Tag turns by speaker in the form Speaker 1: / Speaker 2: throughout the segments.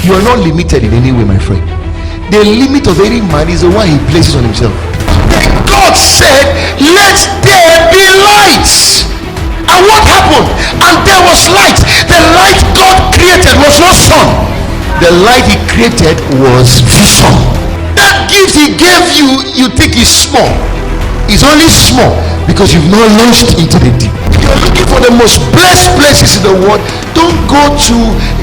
Speaker 1: You are not limited in any way, my friend. The limit of any man is the one he places on himself. God said, let there be light. And what happened? And there was light. The light God created was not sun. The light he created was vision. That gift he gave you, you think is small. It's only small because you've not launched into the deep. If you're looking for the most blessed places in the world, don't go to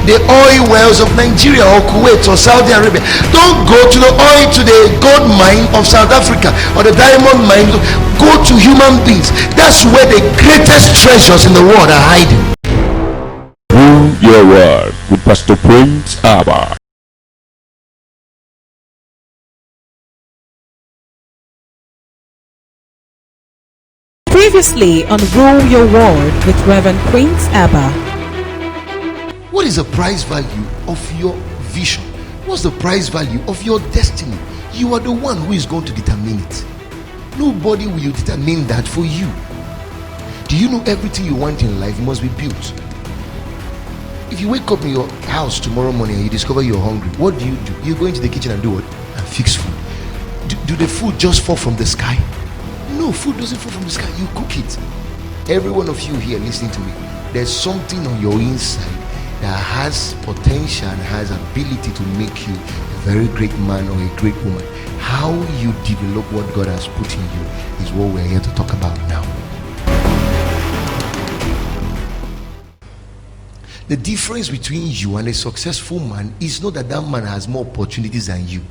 Speaker 1: the oil wells of Nigeria or Kuwait or Saudi Arabia. Don't go to the gold mine of South Africa or the diamond mine. Go to human beings. That's where the greatest treasures in the world are hiding.
Speaker 2: Rule Your Word with Pastor Prince Abah.
Speaker 3: Previously on Rule Your World with Rev.Prince Abah.
Speaker 1: What is the price value of your vision? What's the price value of your destiny? You are the one who is going to determine it. Nobody will determine that for you. Do you know everything you want in life must be built? If you wake up in your house tomorrow morning and you discover you're hungry, what do? You go into the kitchen and do what? And fix food. Do the food just fall from the sky? No, food doesn't fall from the sky. You cook it. Every one of you here listening to me, there's something on your inside that has potential and has ability to make you a very great man or a great woman. How you develop what God has put in you is what we're here to talk about now. The difference between you and a successful man is not that that man has more opportunities than you.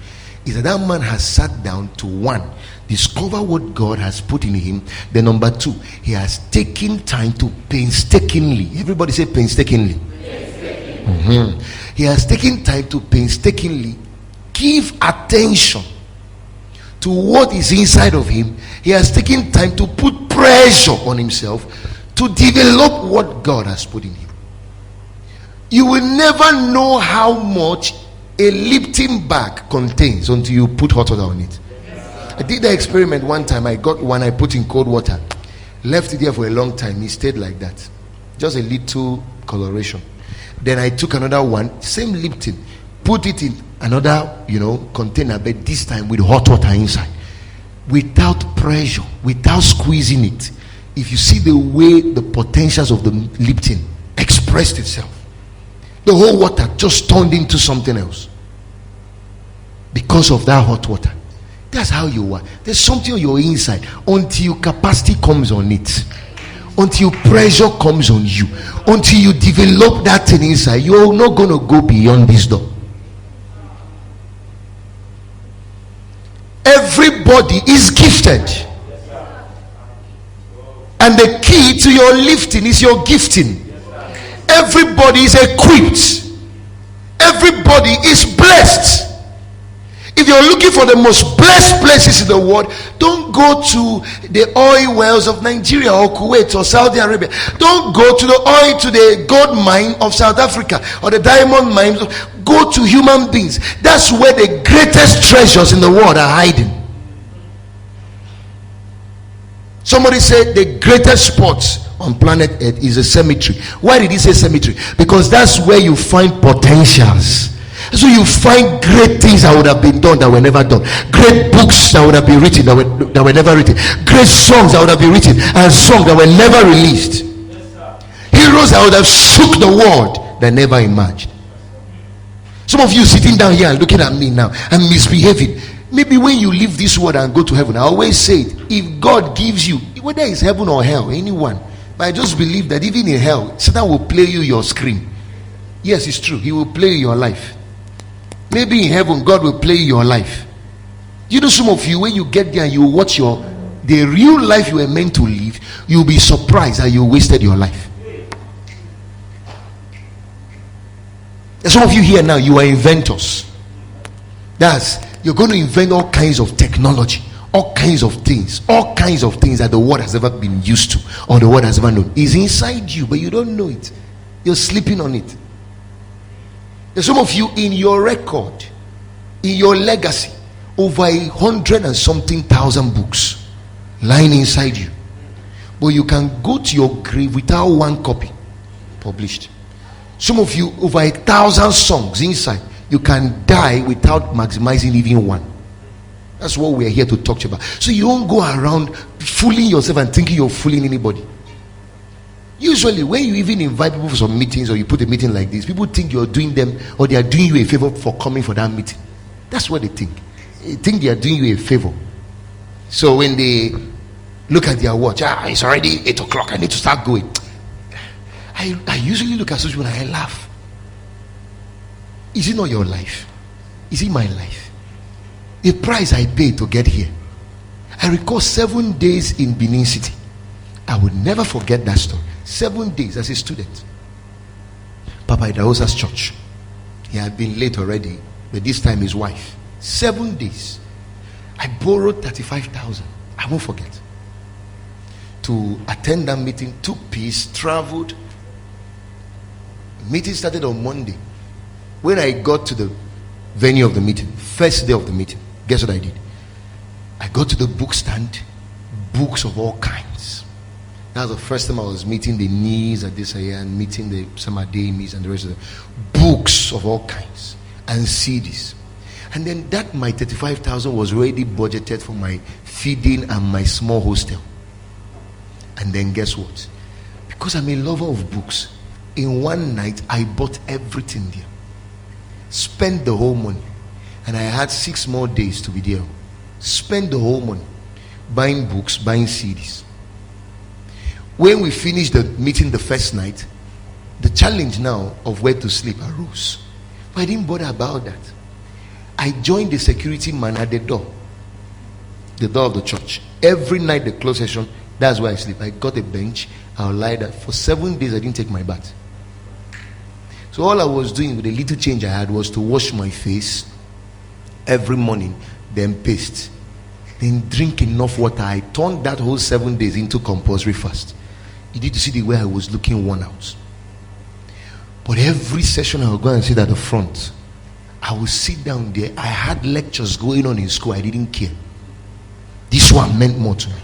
Speaker 1: Is that that man has sat down to, one, discover what God has put in him. Then number two, he has taken time to painstakingly, everybody say painstakingly. He has taken time to painstakingly give attention to what is inside of him. He has taken time to put pressure on himself to develop what God has put in him. You will never know how much a Lipton bag contains until you put hot water on it. I did the experiment one time. I got one, I put in cold water, left it there for a long time. It stayed like that, just a little coloration. Then I took another one, same Lipton, put it in another container, but this time with hot water inside, without pressure, without squeezing it. If you see the way the potentials of the Lipton expressed itself, the whole water just turned into something else because of that hot water. That's how you are. There's something on your inside until capacity comes on it, until pressure comes on you, until you develop that thing inside. You're not going to go beyond this door. Everybody is gifted, and the key to your lifting is your gifting. Everybody is equipped. Everybody is blessed. If you're looking for the most blessed places in the world, don't go to the oil wells of Nigeria or Kuwait or Saudi Arabia. Don't go to the gold mine of South Africa or the diamond mines. Go to human beings. That's where the greatest treasures in the world are hiding. Somebody said the greatest spots on planet Earth is a cemetery. Why did he say cemetery? Because that's where you find potentials. So you find great things that would have been done that were never done, great books that would have been written that were never written, great songs that would have been written and songs that were never released, heroes that would have shook the world that never emerged. Some of you sitting down here and looking at me now and misbehaving. Maybe when you leave this world and go to heaven, I always say it, if God gives you, whether it's heaven or hell, anyone, but I just believe that even in hell, Satan will play you your screen. Yes, it's true. He will play your life. Maybe in heaven, God will play your life. You know, some of you, when you get there and you watch the real life you were meant to live, you'll be surprised that you wasted your life. There's some of you here now, you are inventors. You're going to invent all kinds of technology, all kinds of things that the world has ever been used to or the world has ever known. It's inside you, but you don't know it. You're sleeping on it. There's some of you in your record, in your legacy, over 100 and something thousand books lying inside you, but you can go to your grave without one copy published. Some of you over 1,000 songs inside. You can die without maximizing even one. That's what we're here to talk to you about. So you don't go around fooling yourself and thinking you're fooling anybody. Usually when you even invite people for some meetings, or you put a meeting like this, people think you're doing them, or they are doing you a favor for coming for that meeting. That's what they think. They think they are doing you a favor. So when they look at their watch, it's already 8 o'clock, I need to start going. I usually look at such people and I laugh. Is it not your life? Is it my life? The price I paid to get here. I recall 7 days in Benin City. I would never forget that story. 7 days as a student. Papa Idahosa's church. He had been late already, but this time his wife. 7 days. I borrowed 35,000. I won't forget. To attend that meeting, took peace, traveled. Meeting started on Monday. When I got to the venue of the meeting, first day of the meeting, guess what I did? I got to the book stand, books of all kinds. That was the first time I was meeting the Nis at this area and meeting the Samademis and the rest of the books of all kinds and CDs. And then that my 35,000 was already budgeted for my feeding and my small hostel. And then guess what? Because I'm a lover of books, in one night I bought everything there, spent the whole money, and I had 6 more days to be there. Spent the whole money buying books, buying CDs. When we finished the meeting the first night, the challenge now of where to sleep arose. But I didn't bother about that. I joined the security man at the door of the church. Every night the close session, that's where I sleep. I got a bench, I'll lie there. For 7 days I didn't take my bath. So all I was doing with the little change I had was to wash my face every morning, then paste, then drink enough water. I turned that whole 7 days into compulsory fast. You need to see the way I was looking worn out. But every session I would go and sit at the front. I would sit down there. I had lectures going on in school. I didn't care. This one meant more to me.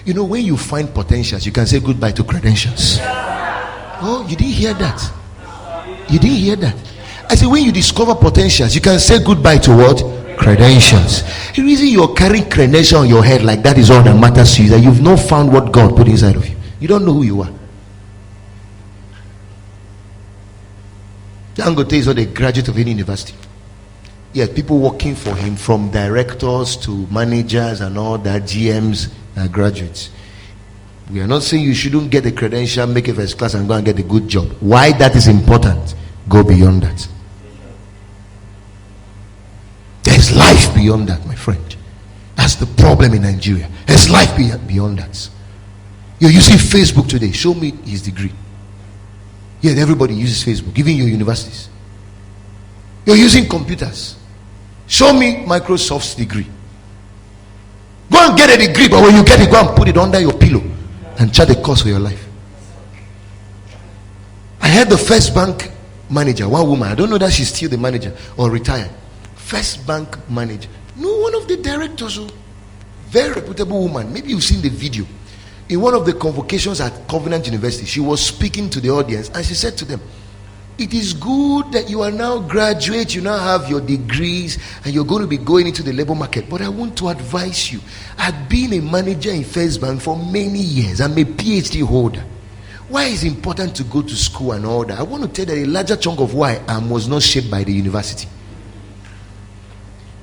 Speaker 1: You know, when you find potentials, you can say goodbye to credentials. Oh, you didn't hear that? You didn't hear that? I said, when you discover potentials, you can say goodbye to what? Credentials. The reason you're carrying credentials on your head like that is all that matters to you, that you've not found what God put inside of you. You don't know who you are. Dangote is not a graduate of any university. Yes, people working for him, from directors to managers and all that, GMs, are graduates. We are not saying you shouldn't get a credential, make a first class and go and get a good job. Why that is important, go beyond that. There's life beyond that, my friend. That's the problem in Nigeria. There's life beyond that. You're using Facebook today. Show me his degree. Yeah, everybody uses Facebook, even your universities. You're using computers. Show me Microsoft's degree. Go and get a degree, but when you get it, go and put it under your pillow and charge the cost for your life. I heard the First Bank manager, one woman, I don't know that she's still the manager or retired. First Bank manager. No, one of the directors, very reputable woman. Maybe you've seen the video. In one of the convocations at Covenant University, she was speaking to the audience and she said to them, it is good that you are now graduate, you now have your degrees and you're going to be going into the labor market, but I want to advise you. I've been a manager in First Bank for many years. I'm a PhD holder. Why is it important to go to school and all that? I want to tell you that a larger chunk of why I was not shaped by the university.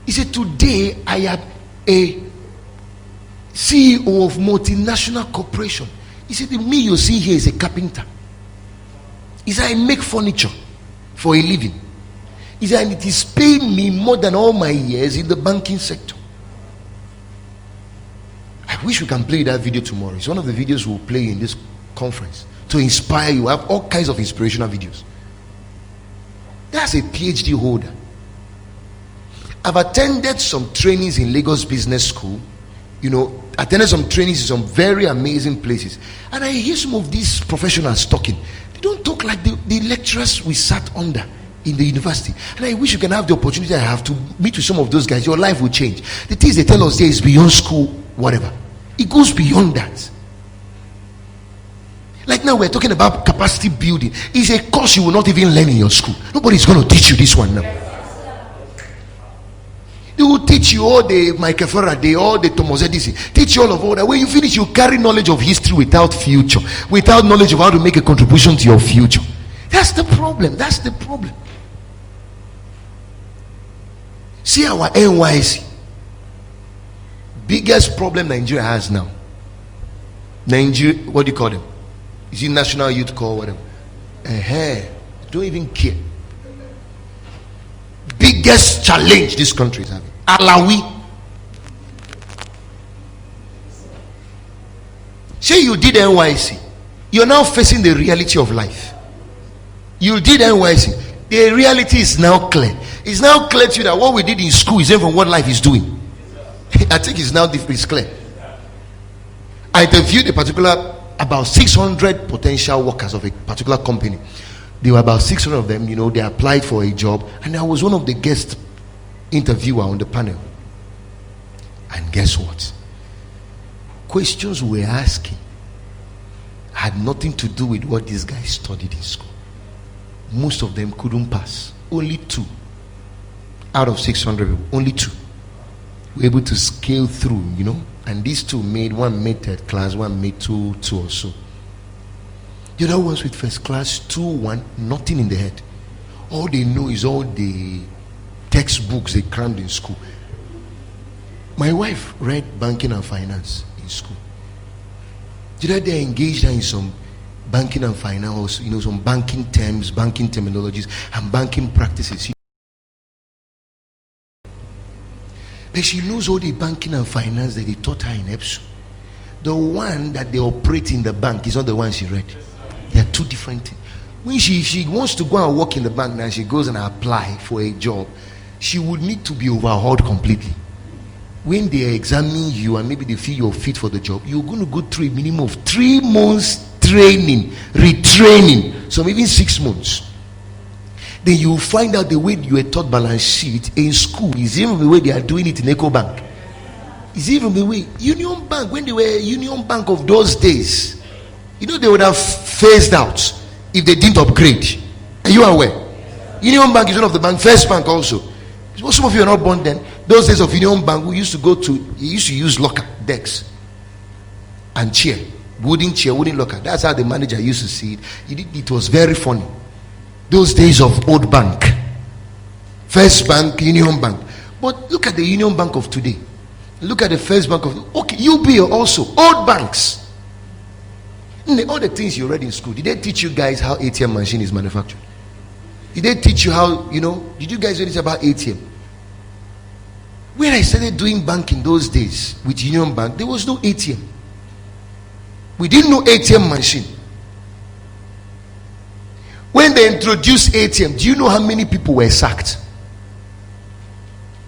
Speaker 1: He said, today I am a CEO of multinational corporation. He said, me you see here is a carpenter. He said, I make furniture for a living. He said, and it is paying me more than all my years in the banking sector. I wish we can play that video tomorrow. It's one of the videos we'll play in this conference to inspire you. I have all kinds of inspirational videos. That's a PhD holder. I've attended some trainings in Lagos Business School. You know, attended some trainings in some very amazing places. And I hear some of these professionals talking. They don't talk like the lecturers we sat under in the university. And I wish you can have the opportunity I have to meet with some of those guys. Your life will change. The things they tell us there is beyond school, whatever. It goes beyond that. Like now we're talking about capacity building. It's a course you will not even learn in your school. Nobody's going to teach you this one now. They will teach you all the Michael Faraday, all the Thomas Edison, teach you all that. When you finish, you carry knowledge of history without future, without knowledge of how to make a contribution to your future. That's the problem. That's the problem. See our NYC. Biggest problem Nigeria has now. Nigeria, what do you call them? Is it National Youth Corps, whatever? Don't even care. Biggest challenge this country is having. Alawi. Say you did NYC. You're now facing the reality of life. You did NYC. The reality is now clear. It's now clear to you that what we did in school is different from what life is doing. I think it's now different. It's clear. I interviewed about 600 potential workers of a particular company. There were about 600 of them. They applied for a job, and I was one of the guest interviewer on the panel. And guess what? Questions we were asking had nothing to do with what these guys studied in school. Most of them couldn't pass. Only 2 out of 600 people, only 2 were able to scale through, and these 2 one made third class, one made two or so. The other ones with first class, 2-1, nothing in the head. All they know is all the textbooks they crammed in school. My wife read banking and finance in school. They engaged her in some banking and finance, some banking terms, banking terminologies, and banking practices. But she knows all the banking and finance that they taught her in EPSU. The one that they operate in the bank is not the one she read. They are 2 different things. When she wants to go and work in the bank now, she goes and apply for a job, she would need to be overhauled completely. When they examine you and maybe they feel you're fit for the job, you're going to go through a minimum of 3 months training, retraining, some even 6 months. Then you will find out the way you were taught balance sheet in school is even the way they are doing it in Eco Bank. It's even the way Union Bank, when they were Union Bank of those days, they would have phased out if they didn't upgrade. Are you aware? Union Bank is one of the bank, First Bank also. Some of you are not born then. Those days of Union Bank, we used to use locker decks and chair, wooden locker. That's how the manager used to see it. It was very funny. Those days of old bank, First Bank, Union Bank. But look at the Union Bank of today. Look at the First Bank of UBA also, old banks. All the things you read in school, did they teach you guys how ATM machine is manufactured? Did they teach you how, did you guys read it about ATM? When I started doing bank in those days with Union Bank, there was no ATM. We didn't know ATM machine. When they introduced ATM, do you know how many people were sacked?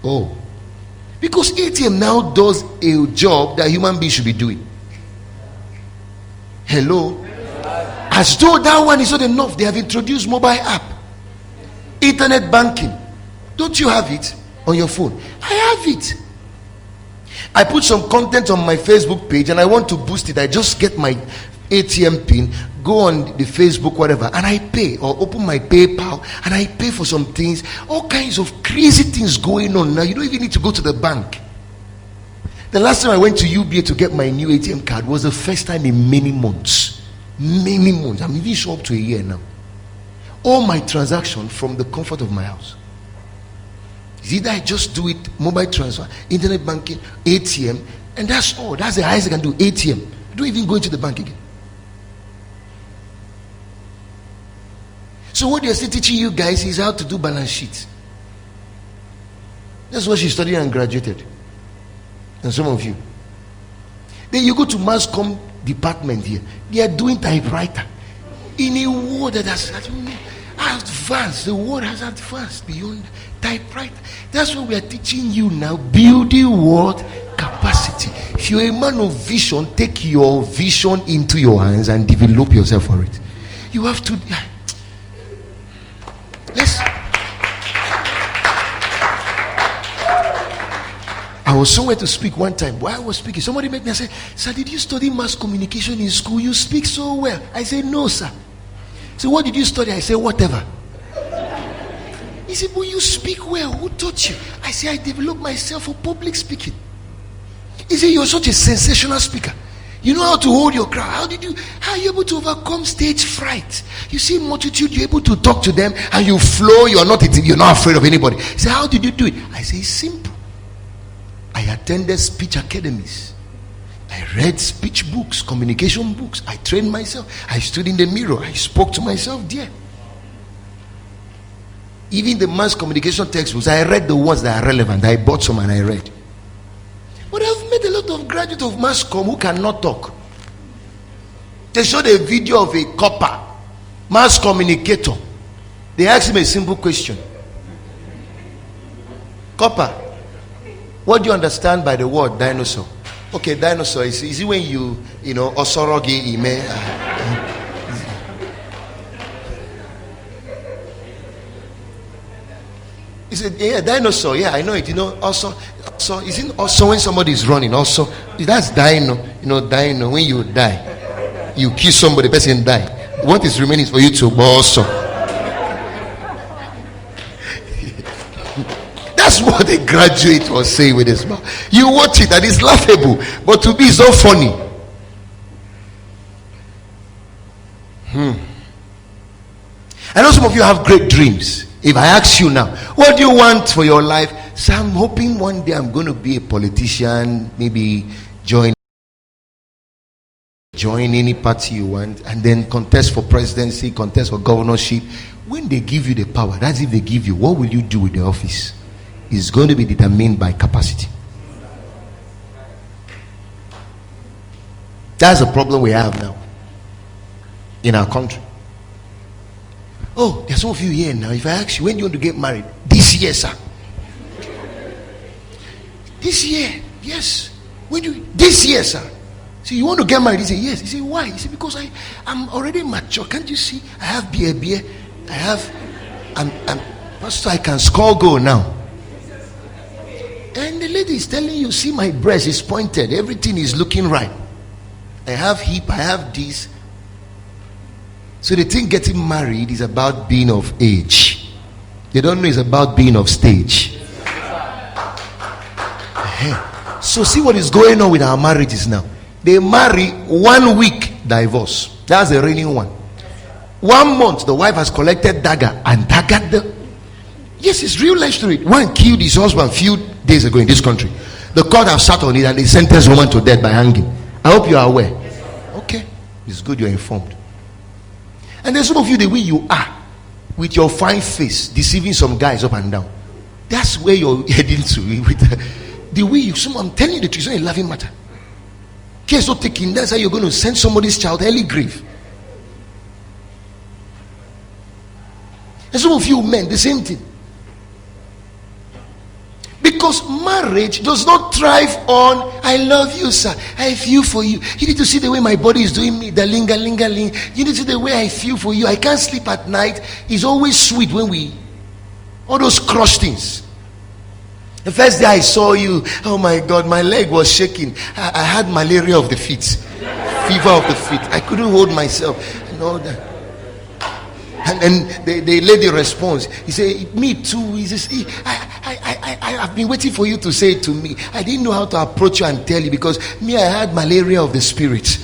Speaker 1: Oh, because ATM now does a job that human beings should be doing. Hello? As though that one is not enough, they have introduced mobile app, internet banking. Don't you have it on your phone? I have it. I put some content on my Facebook page and I want to boost it. I just get my ATM pin, go on the Facebook, whatever, and I pay, or open my PayPal and I pay for some things. All kinds of crazy things going on now. You don't even need to go to the bank. The last time I went to UBA to get my new ATM card was the first time in many months. Many months. I'm even sure up to a year now. All my transactions from the comfort of my house. Is either I just do it mobile transfer, internet banking, ATM, and that's all. That's the highest I can do. ATM. I don't even go into the bank again. So what they're still teaching you guys is how to do balance sheets. That's what she studied and graduated. And some of you, then you go to mass comm department here, they are doing typewriter in a world that has advanced. The world has advanced beyond typewriter. That's what we are teaching you now. Building what? Capacity. If you're a man of vision, take your vision into your hands and develop yourself for it. You have to. Let's. I was somewhere to speak one time. While I was speaking, somebody met me and said, "Sir, did you study mass communication in school? You speak so well." I said, "No, sir." So what did you study? I said, "Whatever." He said, but you speak well. Who taught you? I said, I developed myself for public speaking. He said, you're such a sensational speaker. You know how to hold your crowd. How are you able to overcome stage fright? You see multitude, you're able to talk to them and you flow, you're not afraid of anybody. He said, how did you do it? I say, it's simple. I attended speech academies. I read speech books, communication books. I trained myself. I stood in the mirror. I spoke to myself there. Even the mass communication textbooks, I read the ones that are relevant. I bought some and I read. But I've met a lot of graduates of mass comm who cannot talk. They showed a video of a copper mass communicator. They asked him a simple question. Copper, what do you understand by the word dinosaur? Okay, dinosaur is it when you osorogi ime. He said, yeah, dinosaur, yeah, I know it. Also isn't also when somebody is running, also that's dino. Dino, when you die, you kill somebody, the person die. What is remaining is for you to also. That's what a graduate was saying with his mouth. You watch it and it's laughable, but to me it's not funny. I know some of you have great dreams. If I ask you now, what do you want for your life? So I'm hoping one day I'm going to be a politician, maybe join any party you want, and then contest for presidency, contest for governorship. When they give you the power, that's if they give you, what will you do with the office? It's going to be determined by capacity. That's the problem we have now in our country. Oh, there's some of you here now. If I ask you, when do you want to get married? This year, sir. This year, yes. This year, sir. So you want to get married? He said, yes. He said, why? He said, because I'm already mature. Can't you see? I have beer. I'm pastor, I can score goal now. And the lady is telling you, see, my breast is pointed. Everything is looking right. I have hip, I have this. So they think getting married is about being of age. They don't know it's about being of stage. So see what is going on with our marriages now. They marry 1 week, divorce. That's the reigning one. 1 month, the wife has collected dagger and daggered the. Yes, it's real life story. One killed his husband a few days ago in this country. The court have sat on it and they sentenced woman to death by hanging. I hope you are aware. Okay, it's good you're informed. And there's some of you, the way you are, with your fine face, deceiving some guys up and down. That's where you're heading to. With the way you, I'm telling you the truth, it's not a laughing matter. Case not taking, that's how you're going to send somebody's child early grave. And some of you men, the same thing. Because marriage does not thrive on, I love you, sir. I feel for you. You need to see the way my body is doing me, the ling-a-ling-a-ling. You need to see the way I feel for you. I can't sleep at night. It's always sweet when all those crushed things. The first day I saw you, oh my God, my leg was shaking. I had malaria of the feet, fever of the feet. I couldn't hold myself and all that. And the lady responds. He said, me too. He says, I've been waiting for you to say it to me. I didn't know how to approach you and tell you because me, I had malaria of the spirit.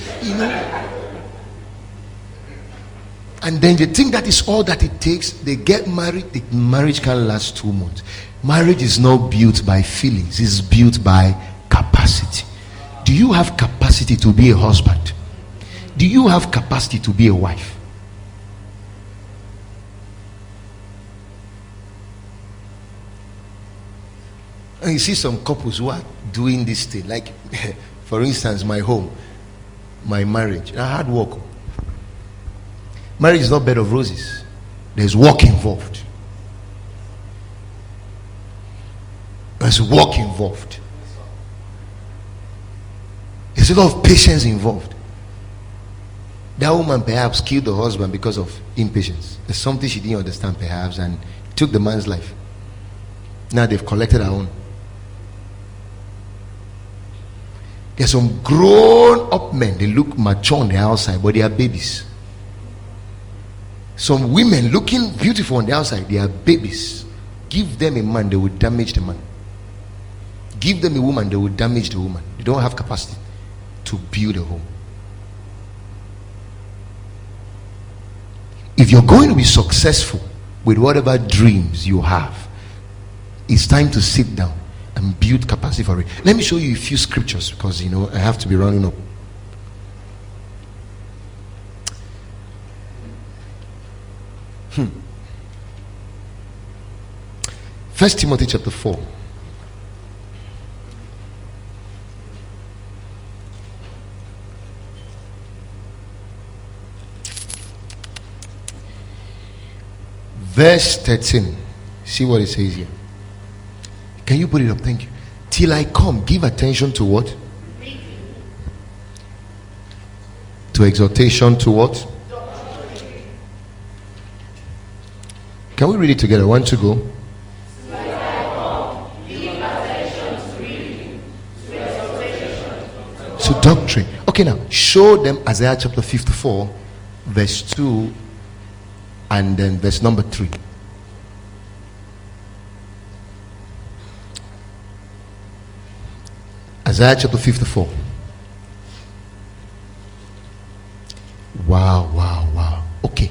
Speaker 1: And then they think that is all that it takes. They get married. The marriage can last 2 months. Marriage is not built by feelings. It's built by capacity. Do you have capacity to be a husband? Do you have capacity to be a wife? And you see some couples who are doing this thing, like for instance, my home, my marriage. I had work. Marriage is not bed of roses. There's work involved. There's work involved. There's a lot of patience involved. That woman perhaps killed the husband because of impatience. There's something she didn't understand perhaps and took the man's life. Now they've collected her own. There's some grown up men, they look mature on the outside, but they are babies. Some women looking beautiful on the outside, they are babies. Give them a man, they will damage the man. Give them a woman, they will damage the woman. They don't have capacity to build a home. If you're going to be successful with whatever dreams you have, it's time to sit down and build capacity for it. Let me show you a few scriptures, because I have to be running up. First Timothy chapter 4. Verse 13. See what it says here. Can you put it up? Thank you. Till I come, give attention to what? To exhortation, to what? Can we read it together? 1, 2, go. So doctrine. Okay, now show them Isaiah chapter 54, verse 2, and then verse number 3. Isaiah chapter 54. Wow. Okay,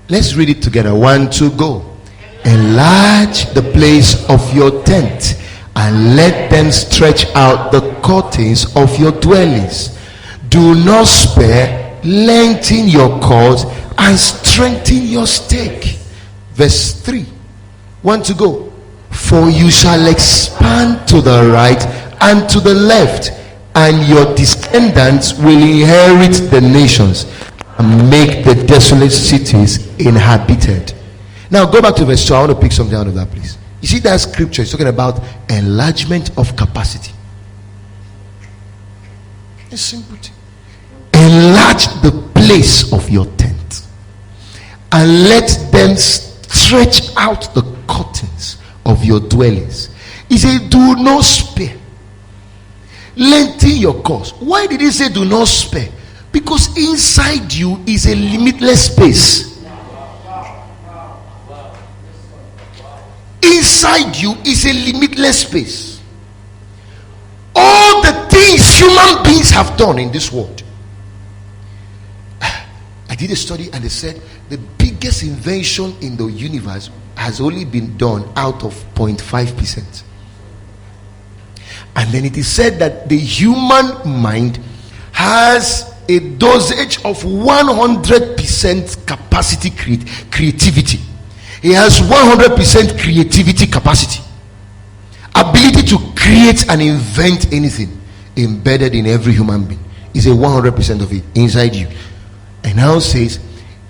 Speaker 1: let's read it together. 1, 2, go. Enlarge the place of your tent, and let them stretch out the curtains of your dwellings. Do not spare, lengthen your cords, and strengthen your stake. Verse 3. 1, to go. For you shall expand to the right and to the left, and your descendants will inherit the nations and make the desolate cities inhabited. Now go back to verse 2. I want to pick something out of that, please. You see that scripture is talking about enlargement of capacity. It's simple thing. Enlarge the place of your tent, and let them stretch out the curtains of your dwellings. He said, do not spare, lengthen your course. Why did he say do not spare? Because inside you is a limitless space. Inside you is a limitless space. All the things human beings have done in this world. I did a study and they said the biggest invention in the universe has only been done out of 0.5%. And then it is said that the human mind has a dosage of 100% capacity creativity. He has 100% creativity capacity, ability to create and invent anything embedded in every human being. Is a 100% of it inside you. And now says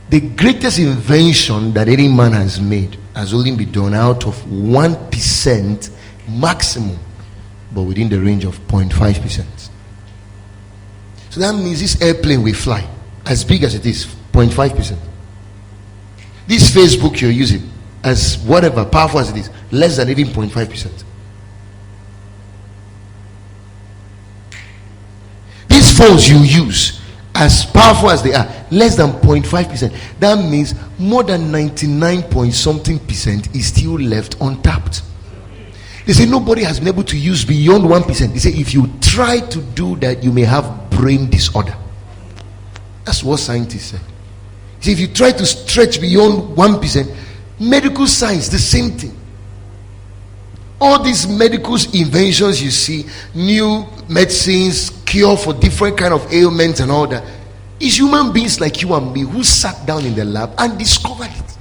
Speaker 1: the greatest invention that any man has made has only been done out of 1% maximum, but within the range of 0.5%. So that means this airplane will fly as big as it is, 0.5%. This Facebook you're using, as whatever powerful as it is, less than even 0.5%. These phones you use, as powerful as they are, less than 0.5%. That means more than 99 point something percent is still left untapped. They say nobody has been able to use beyond 1%. They say if you try to do that, you may have brain disorder. That's what scientists say. See, if you try to stretch beyond 1%, medical science, the same thing. All these medical inventions you see, new medicines, cure for different kind of ailments and all that, is human beings like you and me who sat down in the lab and discovered it.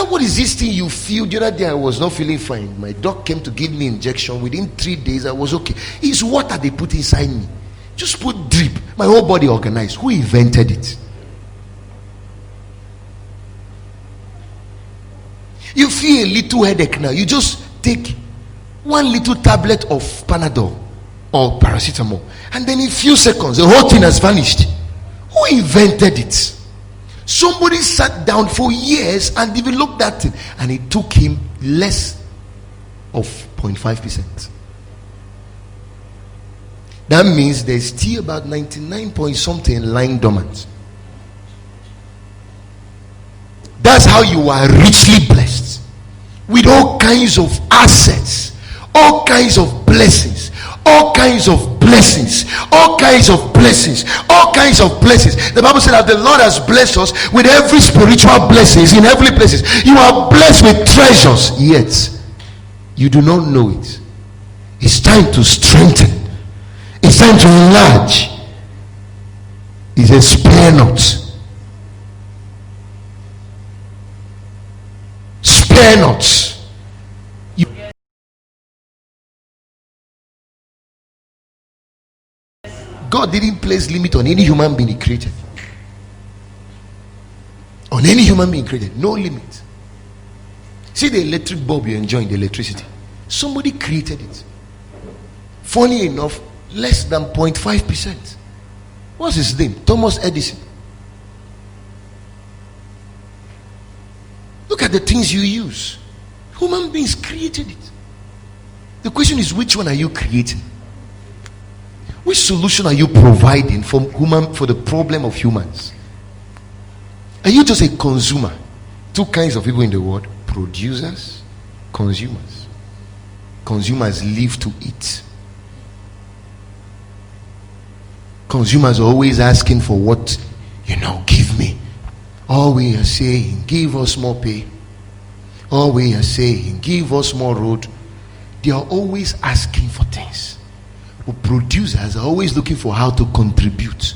Speaker 1: What is this thing you feel? The other day I was not feeling fine. My doc came to give me injection. Within 3 days I was okay. It's water they put inside me. Just put drip. My whole body organized. Who invented it? You feel a little headache now. You just take one little tablet of Panadol or paracetamol, and then in a few seconds the whole thing has vanished. Who invented it? Somebody sat down for years and developed that thing, and it took him less of 0.5%. That means there's still about 99 point something lying dormant. That's how you are richly blessed. with all kinds of assets, all kinds of blessings, all kinds of blessings, all kinds of blessings, all kinds of blessings. The Bible said that the Lord has blessed us with every spiritual blessings in heavenly places. You are blessed with treasures, yet you do not know it. It's time to strengthen. It's time to enlarge. It's a spare not. Spare not. God didn't place limit on any human being he created. On any human being created, no limit. See the electric bulb you're enjoying, the electricity. Somebody created it. Funny enough, less than 0.5%. What's his name? Thomas Edison. Look at the things you use. Human beings created it. The question is, which one are you creating? Which solution are you providing for the problem of humans? Are you just a consumer? Two kinds of people in the world: producers, consumers. Consumers live to eat. Consumers are always asking for what, give me. All we are saying, give us more pay. All we are saying, give us more road. They are always asking for things. But producers are always looking for how to contribute.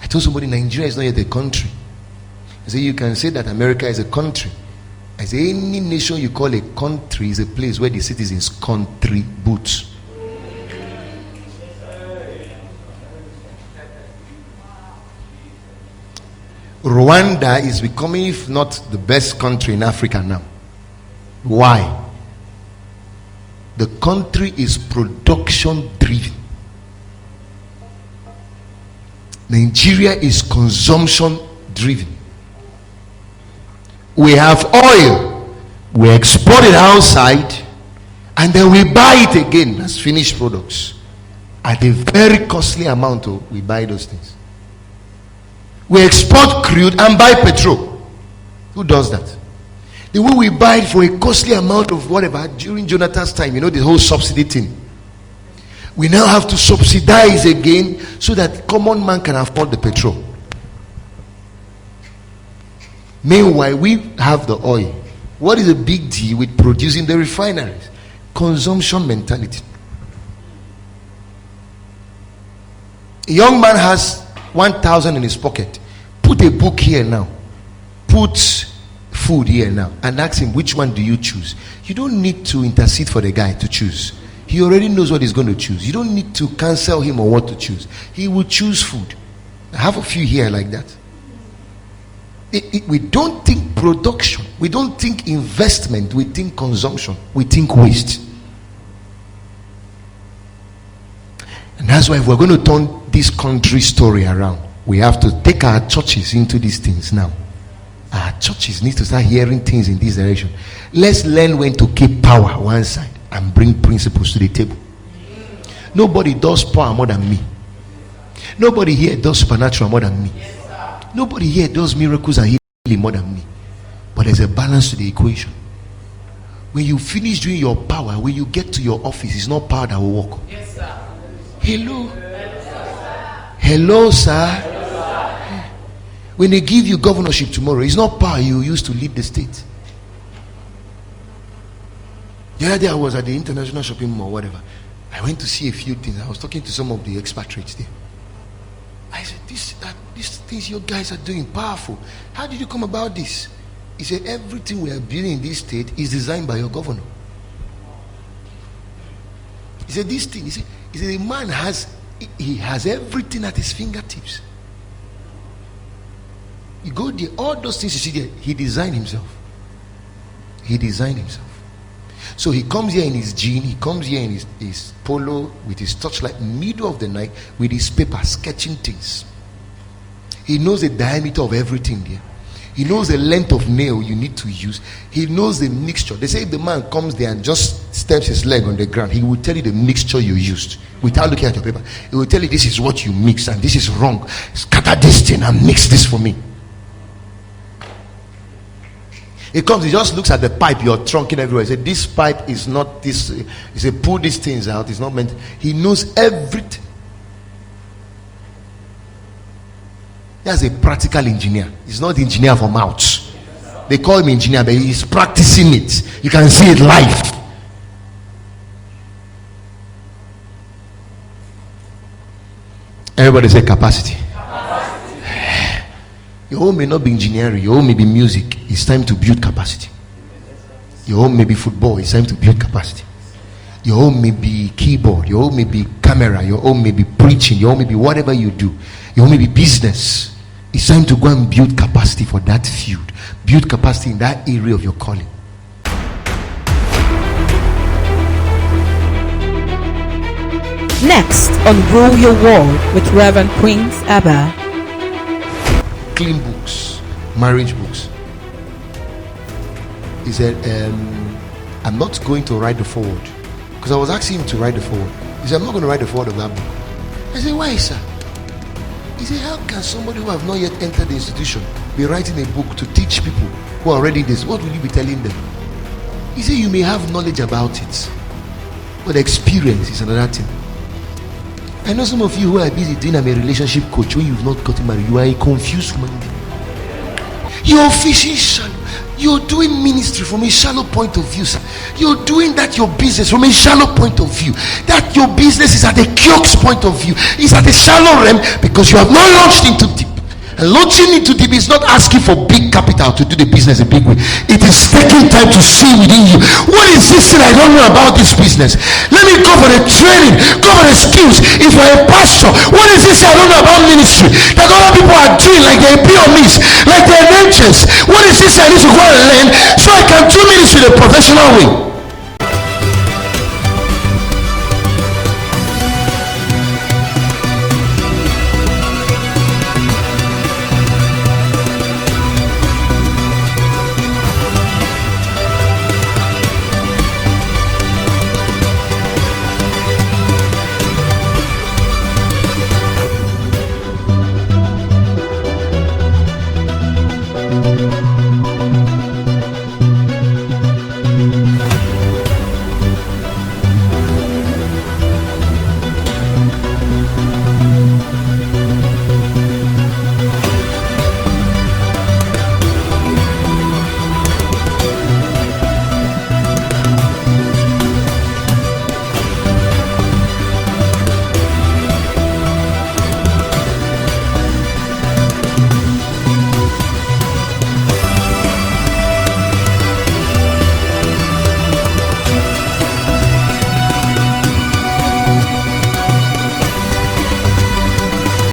Speaker 1: I told somebody Nigeria is not yet a country. I say, you can say that America is a country. I say, any nation you call a country is a place where the citizens contribute. Rwanda is becoming, if not the best country in Africa now. Why? The country is production driven. Nigeria is consumption driven. We have oil, we export it outside, and then we buy it again as finished products at a very costly amount. We buy those things. We export crude and buy petrol. Who does that? The way we buy it for a costly amount of whatever during Jonathan's time, the whole subsidy thing. We now have to subsidize again so that common man can afford the petrol. Meanwhile, we have the oil. What is the big deal with producing the refineries? Consumption mentality. A young man has 1,000 in his pocket. Put a book here now. Put food here now, and ask him, which one do you choose? You don't need to intercede for the guy to choose. He already knows what he's going to choose. You don't need to counsel him on what to choose. He will choose food. I have a few here like that. We don't think production, we don't think investment, we think consumption, we think waste. And that's why if we're going to turn this country story around, we have to take our churches into these things now. Our churches need to start hearing things in this direction. Let's learn when to keep power one side and bring principles to the table. Nobody does power more than me. Nobody here does supernatural more than me. Nobody here does miracles and healing more than me. But there's a balance to the equation. When you finish doing your power, when you get to your office, it's not power that will work.
Speaker 4: Yes, sir.
Speaker 1: Hello. Hello, sir. When they give you governorship tomorrow, it's not power you use to lead the state. The other day I was at the international shopping mall, whatever. I went to see a few things. I was talking to some of the expatriates there. I said, these things you guys are doing, powerful. How did you come about this? He said, everything we are building in this state is designed by your governor. He said, this thing, he said the man has everything at his fingertips. You go there, all those things you see there, he designed himself. He designed himself. So he comes here in his jean, he comes here in his polo with his torchlight, middle of the night, with his paper, sketching things. He knows the diameter of everything there. He knows the length of nail you need to use. He knows the mixture. They say if the man comes there and just steps his leg on the ground, he will tell you the mixture you used without looking at your paper. He will tell you this is what you mix and this is wrong. Scatter this thing and mix this for me. He comes, he just looks at the pipe, you're trunking everywhere. He said, this pipe is not this. He said, pull these things out. It's not meant. He knows everything. He's a practical engineer. He's not the engineer for mouths. They call him engineer, but he's practicing it. You can see it live. Everybody say capacity. Your home may not be engineering, your home may be music. It's time to build capacity. Your home may be football, it's time to build capacity. Your home may be keyboard, your home may be camera, your home may be preaching, your home may be whatever you do, your home may be business. It's time to go and build capacity for that field. Build capacity in that area of your calling.
Speaker 3: Next on Rule Your World with Rev.Prince Abah.
Speaker 1: Clean books, marriage books. He said, I'm not going to write the foreword. Because I was asking him to write the foreword. He said, I'm not going to write the foreword of that book. I said, why, sir? He said, how can somebody who have not yet entered the institution be writing a book to teach people who are already this? What will you be telling them? He said, you may have knowledge about it, but experience is another thing. I know some of you who are busy doing a relationship coach when you've not gotten married. You are a confused human being. You're fishing shallow. You're doing ministry from a shallow point of view. You're doing that your business from a shallow point of view. That your business is at a kiosk point of view. It's at a shallow realm because you have not launched into deep. And launching into deep is not asking for big capital to do the business a big way. It is taking time to see within you. What is this thing I don't know about this business? Let me go for the training, go for the skills. If you're a pastor, what is this I don't know about ministry that other people are doing, like they're PMEs, like they're ventures? What is this I need to go and learn so I can do ministry the professional way?